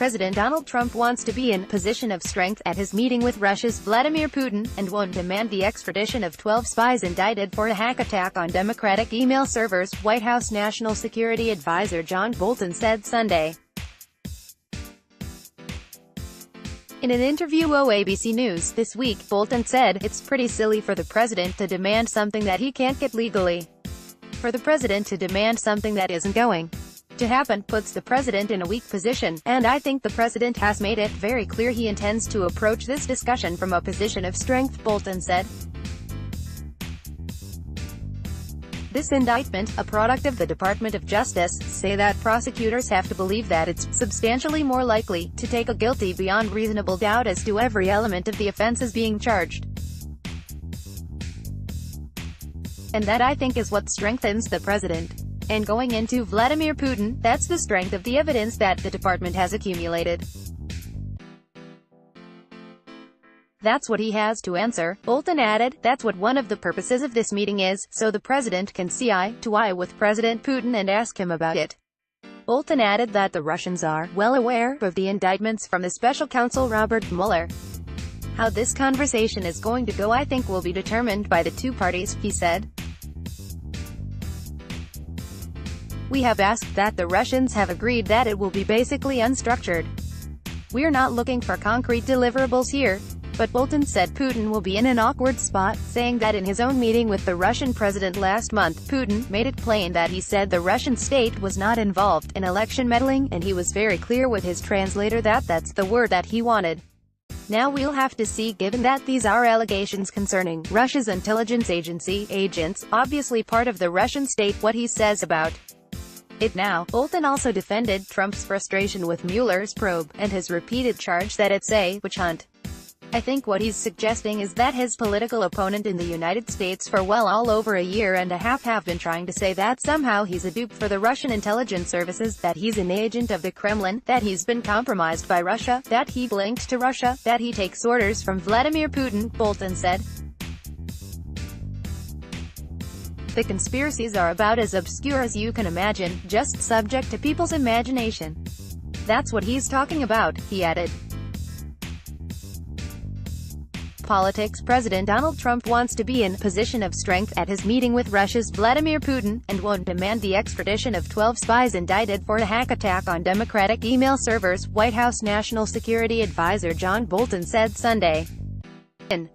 President Donald Trump wants to be in position of strength at his meeting with Russia's Vladimir Putin, and won't demand the extradition of 12 spies indicted for a hack attack on Democratic email servers, White House National Security Advisor John Bolton said Sunday. In an interview with ABC News this week, Bolton said, "It's pretty silly for the president to demand something that he can't get legally. For the president to demand something that isn't going to happen puts the president in a weak position, and I think the president has made it very clear he intends to approach this discussion from a position of strength," Bolton said. This indictment, a product of the Department of Justice, say that prosecutors have to believe that it's substantially more likely to take a guilty beyond reasonable doubt as to every element of the offenses being charged. And that, I think, is what strengthens the president. And going into Vladimir Putin, that's the strength of the evidence that the department has accumulated. That's what he has to answer, Bolton added. That's what one of the purposes of this meeting is, so the president can see eye to eye with President Putin and ask him about it. Bolton added that the Russians are well aware of the indictments from the special counsel Robert Mueller. How this conversation is going to go, I think, will be determined by the two parties, he said. We have asked that. The Russians have agreed that it will be basically unstructured. We're not looking for concrete deliverables here. But Bolton said Putin will be in an awkward spot, saying that in his own meeting with the Russian president last month, Putin made it plain that he said the Russian state was not involved in election meddling, and he was very clear with his translator that that's the word that he wanted. Now we'll have to see, given that these are allegations concerning Russia's intelligence agency agents, obviously part of the Russian state, what he says about it now. Bolton also defended Trump's frustration with Mueller's probe, and his repeated charge that it's a witch hunt. I think what he's suggesting is that his political opponent in the United States for well all over a year and a half have been trying to say that somehow he's a dupe for the Russian intelligence services, that he's an agent of the Kremlin, that he's been compromised by Russia, that he linked to Russia, that he takes orders from Vladimir Putin, Bolton said. The conspiracies are about as obscure as you can imagine, just subject to people's imagination. That's what he's talking about, he added. Politics. President Donald Trump wants to be in position of strength at his meeting with Russia's Vladimir Putin, and won't demand the extradition of 12 spies indicted for a hack attack on Democratic email servers, White House National Security Advisor John Bolton said Sunday.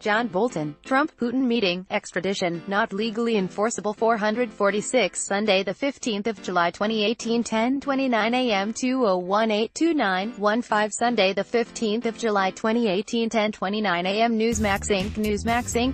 John Bolton, Trump-Putin meeting, extradition, not legally enforceable. 446 Sunday the 15th of July 2018 10:29 a.m. 201-829-15 Sunday the 15th of July 2018 10:29 a.m. Newsmax Inc. Newsmax Inc.